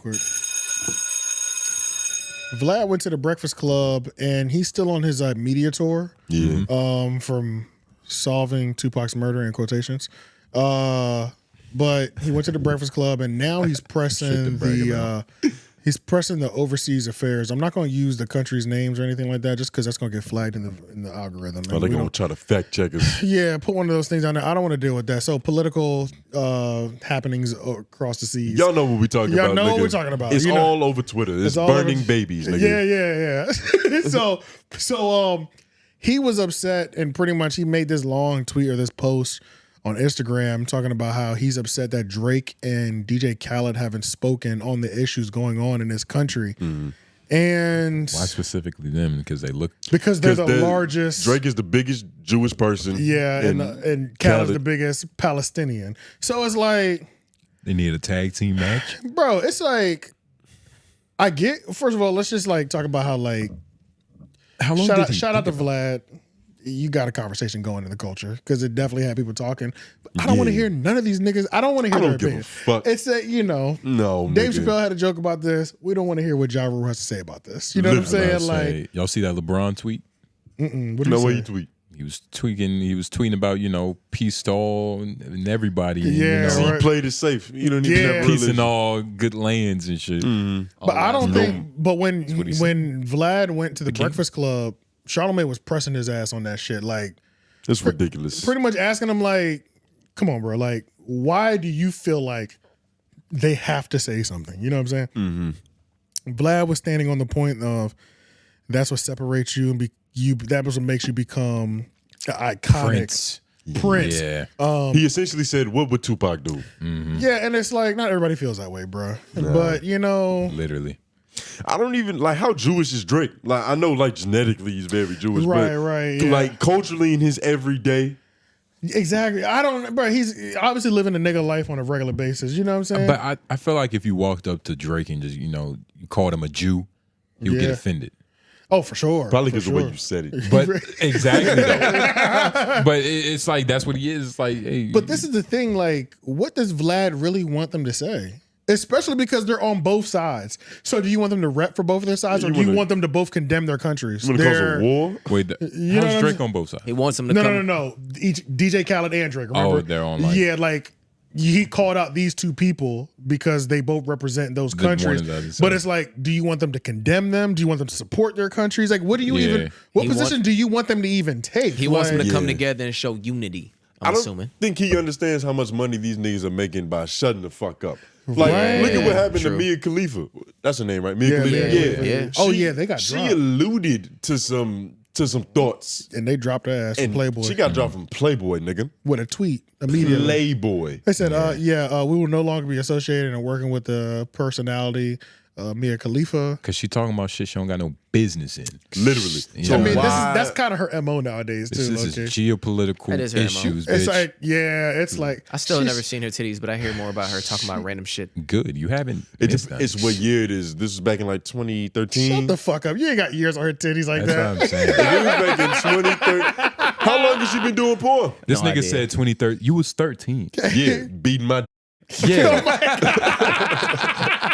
quick. Vlad went to the Breakfast Club, and he's still on his media tour. Yeah. From solving Tupac's murder in quotations. But he went to the Breakfast Club, and now he's pressing he's pressing the overseas affairs. I'm not going to use the country's names or anything like that, just because that's going to get flagged in the algorithm. Oh, they're going to try to fact check us. Yeah, put one of those things on there. I don't want to deal with that. So political happenings across the seas. Y'all know what we're talking about. Y'all know nigga. what we're talking about. It's all over Twitter. It's burning babies, nigga. Yeah. So he was upset, and pretty much he made this long tweet or this post on Instagram talking about how he's upset that Drake and DJ Khaled haven't spoken on the issues going on in this country. Mm-hmm. And why specifically them? Because they're the largest. Drake is the biggest Jewish person. Yeah, and Khaled's the biggest Palestinian. So it's like they need a tag team match. Bro, it's like I get. First of all, let's just like talk about how long shout out to Vlad. You got a conversation going in the culture because it definitely had people talking. But I don't want to hear none of these niggas. I don't want to hear their opinion. Fuck. It's that, no, Dave nigga. Chappelle had a joke about this. We don't want to hear what Ja Rule has to say about this. You know what I'm saying? Like, y'all see that LeBron tweet? What he tweet? He was tweeting about, peace to all and everybody. Yeah, and, He played it safe. You don't even have peace in all good lands and shit. Mm-hmm. But I don't think. But when Vlad went to the Breakfast Club, Charlamagne was pressing his ass on that shit. Like, it's ridiculous. Pretty much asking him like, "Come on, bro. Like, why do you feel like they have to say something?" You know what I'm saying? Mm-hmm. Vlad was standing on the point of that's what separates you and that was what makes you become iconic. Prince. Yeah. He essentially said, "What would Tupac do?" Mm-hmm. Yeah, and it's like not everybody feels that way, bro. Nah. But literally. I don't even like how Jewish is Drake. Like I know, like genetically he's very Jewish, right, but yeah. like culturally in his everyday. Exactly. I don't, bro. He's obviously living a nigga life on a regular basis. You know what I'm saying? But I feel like if you walked up to Drake and just you called him a Jew, he would get offended. Oh, for sure. Probably because the way you said it. But exactly though. But it's like that's what he is. It's like, hey. But this is the thing. Like, what does Vlad really want them to say? Especially because they're on both sides. So do you want them to rep for both of their sides, or do you want them to both condemn their countries? You want to cause a war? Wait, how's Drake on both sides? He wants them to come. No. Each DJ Khaled and Drake. Remember? Oh, they're on. Yeah, like he called out these two people because they both represent those countries. But it's like, do you want them to condemn them? Do you want them to support their countries? Like, what do you even? What position do you want them to even take? He wants them to come together and show unity. I'm assuming. Think he understands how much money these niggas are making by shutting the fuck up. Like, look at what happened to Mia Khalifa. That's her name, right? Mia Khalifa. Yeah. Oh yeah, they got dropped. She alluded to some thoughts, and they dropped her ass from Playboy. She got dropped from Playboy, nigga, with a tweet immediately. Playboy. They said, we will no longer be associated and working with the personality Mia Khalifa. Because she talking about shit she don't got no business in. Literally. So, I mean, that's kind of her MO nowadays, too. This is geopolitical issues, bitch. It's like, it's like... I still have never seen her titties, but I hear more about her talking about random shit. Good. You haven't. It's what year it is. This is back in like 2013. Shut the fuck up. You ain't got years on her titties like that's that. What I'm saying. It was back in 2013. How long has she been doing porn? This nigga said 2013. You was 13. Yeah, beating my... Yeah.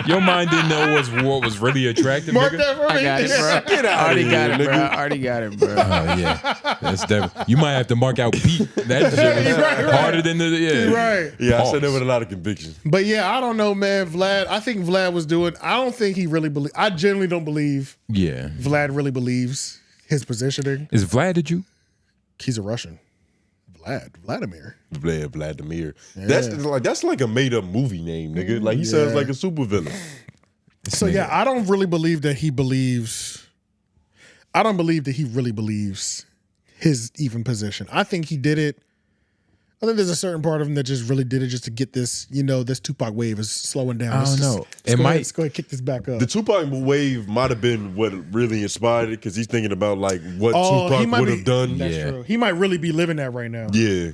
Your mind didn't know what was really attractive. Mark nigga. that for me. I got it, bro. Get out Already of got here, it, bro. nigga. Already got it, bro. Oh yeah, that's definitely. You might have to mark out beat. That shit was harder than the Right. Yeah, I said that with a lot of conviction. But yeah, I don't know, man. Vlad, I think Vlad was doing... I don't think he really believe... I genuinely don't believe Vlad really believes his positioning. Is Vlad a Jew? He's a Russian. Vladimir. Vladimir. Yeah. That's like a made up movie name, nigga. Like he sounds like a supervillain. So yeah, I don't really believe that he believes. I don't believe that he really believes his even position. I think he did it. I think there's a certain part of him that just really did it just to get this, this Tupac wave is slowing down. I don't know. Let's go ahead and kick this back up. The Tupac wave might have been what really inspired it because he's thinking about like what Tupac would have done. That's true. He might really be living that right now. Yeah.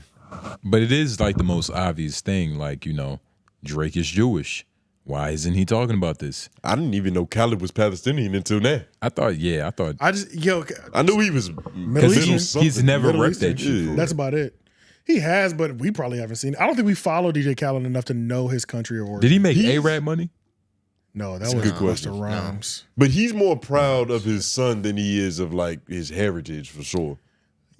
But it is like the most obvious thing. Like, Drake is Jewish. Why isn't he talking about this? I didn't even know Khaled was Palestinian until now. I knew he was Middle Eastern. He's never repped that shit. Yeah. That's about it. He has, but we probably haven't seen it. I don't think we follow DJ Khaled enough to know his country of origin. Did he make A-Rap money? No, that was good question. Busta Rhymes. But he's more proud of his son than he is of like his heritage for sure.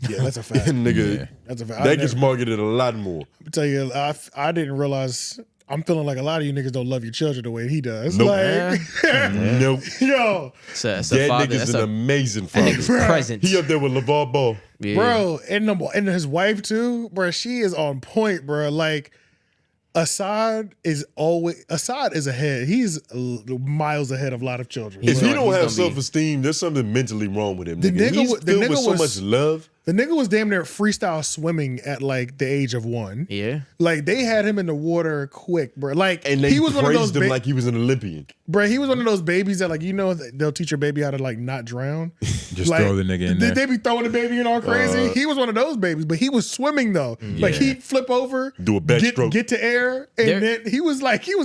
Yeah, that's a fact. Nigga, That's a fact. that gets marketed a lot more. I tell you, I didn't realize. I'm feeling like a lot of you niggas don't love your children the way he does. Nope. Like, Nope. yo, That's That father. nigga's That's an a amazing that father. nigga's present. He up there with LeVar Ball. Yeah. bro, and his wife too, bro. She is on point, bro. Like, Assad is ahead. He's miles ahead of a lot of children. If he He's don't gonna have be- self-esteem, there's something mentally wrong with him. The Nigga. nigga He's wa- the filled nigga with so was- much love. The nigga was damn near freestyle swimming at like the age of 1. Yeah. Like they had him in the water quick, bro. Like And they he was one of those praised him like he was an Olympian. bro. He was one of those babies that like they'll teach your baby how to like not drown. Just Like, throw the nigga in there. They be throwing the baby in all crazy. He was one of those babies, but he was swimming though. Like Yeah. he'd flip over, Do a backstroke. get to air, and then he was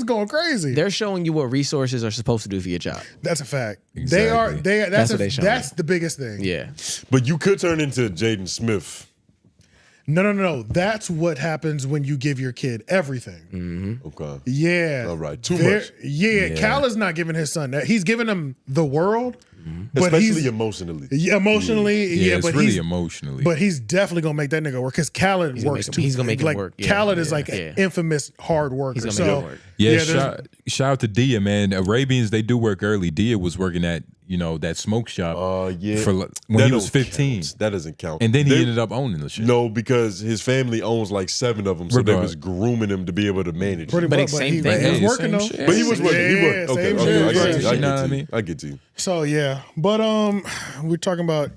going crazy. They're showing you what resources are supposed to do for your child. That's a fact. Exactly. That's what they show That's the biggest thing. Yeah. But you could turn into Jaden Smith. No. That's what happens when you give your kid everything. Okay. Yeah. All right. Too There- much. Yeah, Cal is not giving his son that. He's giving him the world, but Especially he's emotionally. emotionally. yeah, it's but really he's emotionally. but he's definitely gonna make that nigga work because Khaled works too. he's gonna make him like, work. Yeah, Khaled is yeah, like yeah. an infamous hard worker. He's gonna make So him work. yeah, there's- shout out to Dia, man. Arabians, they do work early. Dia was working at, that smoke shop Yeah. for when That he was don't 15. count. That doesn't count. And then he They- ended up owning the shit. No, because his family owns like 7 of them, so they was grooming him to be able to manage. pretty But much, it's but same he, thing. he was Hey, working same though. shit. But he was working. He Yeah, worked. Okay, same okay, shit, I got yeah. you. I You know get what I to mean? you. I get to you. So yeah, but we're talking about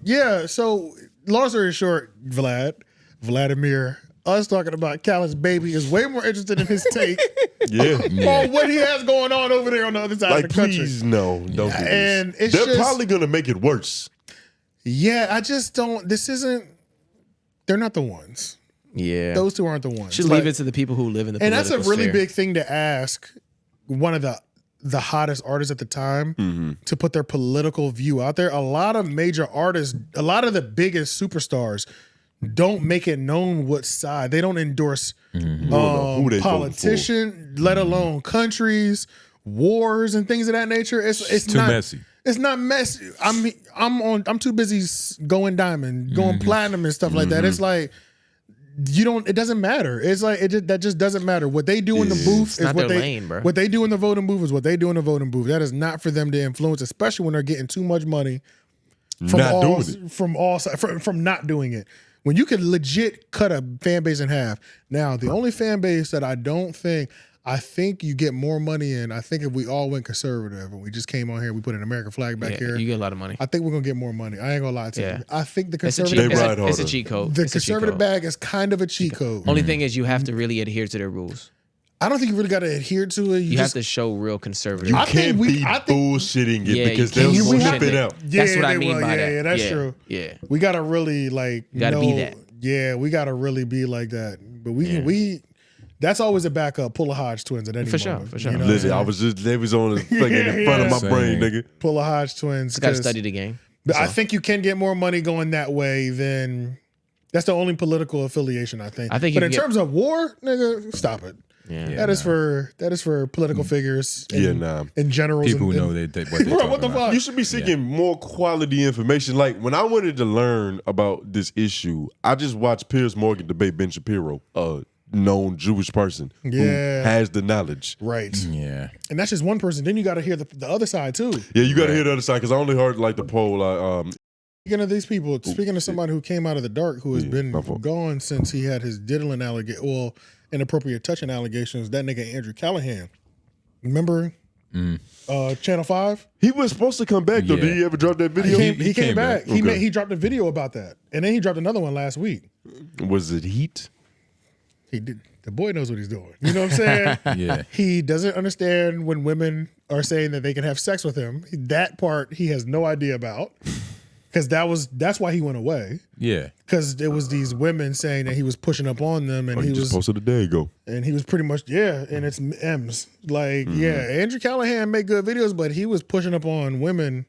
So long story short, Vladimir, us talking about Khaled's baby is way more interested in his take Yeah. on what he has going on over there on the other side Like, of the country. please, no, don't do this. And it's They're just- probably gonna make it worse. Yeah, I just don't. They're not the ones. Yeah. Those two aren't the ones. Should leave it to the people who live in the And that's a political really sphere. big thing to ask one of the hottest artists at the time to put their political view out there. A lot of major artists, a lot of the biggest superstars don't make it known what side. They don't endorse Who they voting for. politician, let alone countries, wars and things of that nature. It's Too not messy. It's not messy. I'm too busy going diamond, going platinum and stuff like that. It's like it doesn't matter. It's like that just doesn't matter. What they do in the booth is not what their they lane, bro. what they do in the voting booth is what they do in the voting booth. That is not for them to influence, especially when they're getting too much money from Not doing it. from all sides from not doing it. When you could legit cut a fan base in half. Now, the only fan base that I think you get more money in. I think if we all went conservative and we just came on here, we put an American flag back here. You get a lot of money. I think we're gonna get more money. I ain't gonna lie to Yeah. you. I think the It's a cheat, conservative They ride it's a harder. cheat code. the It's a cheat conservative code. bag is kind of a cheat code. Only thing is you have to really adhere to their rules. I don't think you really got to adhere to it. You just, have to show real conservative. You I can't think be I think- bullshitting it Yeah, because you they'll can't snip bullshit it it. out. That's what I they mean will. by that. Yeah, that's Yeah, true. yeah. We gotta really like gotta be that. Yeah, we gotta really be like that. But we that's always a backup. Pull a Hodge twins at any For sure, moment. for sure. You know what Listen, I'm I saying? was just they was on the fucking in front of my Same. brain, nigga. Pull a Hodge twins. Got to 'cause study the game. I think you can get more money going that way than that's the only political affiliation I think. I think but you in can get- terms of war, nigga, stop it. Yeah. That is for political figures. Yeah, nah. In general, People who know what they're Bro, talking what the about. fuck? You should be seeking more quality information. Like when I wanted to learn about this issue, I just watched Piers Morgan debate Ben Shapiro, a known Jewish person who Yeah. has the knowledge. Right. Yeah. And that's just one person. Then you got to hear the other side too. Yeah, you got to hear the other side because I only heard like the poll. Speaking of these people, speaking of somebody who came out of the dark, who has been my fault. gone since he had his diddling inappropriate touching allegations, that nigga Andrew Callaghan. Remember Channel 5? He was supposed to come back though. Yeah. Did he ever drop that video? He came back. Okay. He dropped a video about that. And then he dropped another one last week. Was it Heat? He did. The boy knows what he's doing. You know what I'm saying? Yeah. He doesn't understand when women are saying that they can have sex with him. That part he has no idea about. Because that's why he went away. Yeah. Because there was these women saying that he was pushing up on them, and Oh, he he just was posted a day ago. and he was pretty much and it's M's like Andrew Callaghan made good videos, but he was pushing up on women.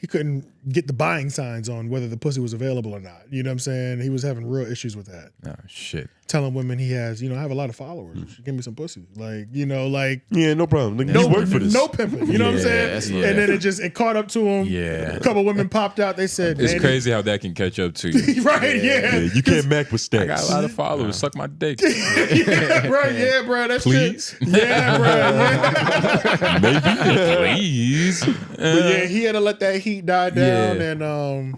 he couldn't get the buying signs on whether the pussy was available or not. You know what I'm saying? He was having real issues with that. Oh shit. Telling women he has, I have a lot of followers. Give me some pussy. Like, like Yeah, no problem. Nigga, you work for this. No pimping. You know what I'm saying? Yeah. And then it caught up to him. Yeah. A couple women popped out. They said, It's "Man, crazy how that can catch up to you. right, Yeah, you can't mac with I got a stats. lot of followers. Suck my dick. yeah, right, yeah, bro. That's Please? shit. Yeah, bro. Yeah. Please. But yeah, he had to let that heat die down, Yeah. and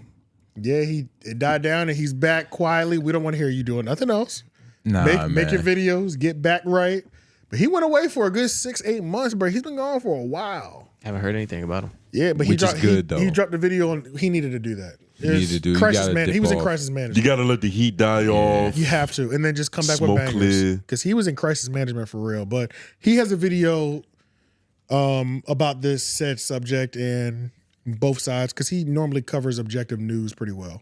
it died down, and he's back quietly. We don't want to hear you doing nothing else. Nah, Make your man. videos, get back right. But he went away for a good 6-8 months, bro. He's been gone for a while. Haven't heard anything about him. Yeah, but Which is good, though. He dropped the video, and he needed to do that. You need to do. You Crisis gotta man. dip He was in off. crisis management. You gotta let the heat die off. You have to, and then just come back Smoke with bangers. clear. Because he was in crisis management for real. But he has a video about this said subject and both sides, because he normally covers objective news pretty well.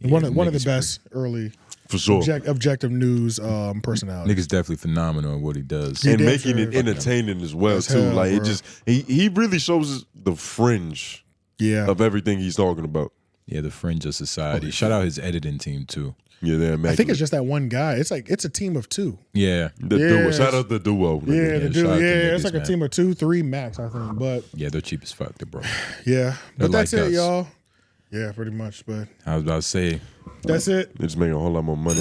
One of the niggas best early For sure. objective news personalities. Nigga's definitely phenomenal at what he does. Yeah. And damn making sure it is. entertaining as well, As too. hell, Like, it bro. just, he really shows the fringe Yeah. of everything he's talking about. Yeah, the fringe of society. Shout out his editing team too. Yeah, they're I think it's just that one guy. It's a team of two. Yeah. the Yeah, duo. it's- Shout out the duo. nigga. Yeah, the shout dude. out to Yeah, niggas, it's like a man. team of 2-3 max, I think. But Yeah, they're cheap as fuck, bro. yeah, but They're that's like it, us. y'all. Yeah, pretty much. But I was about to say, that's it. They're just making a whole lot more money.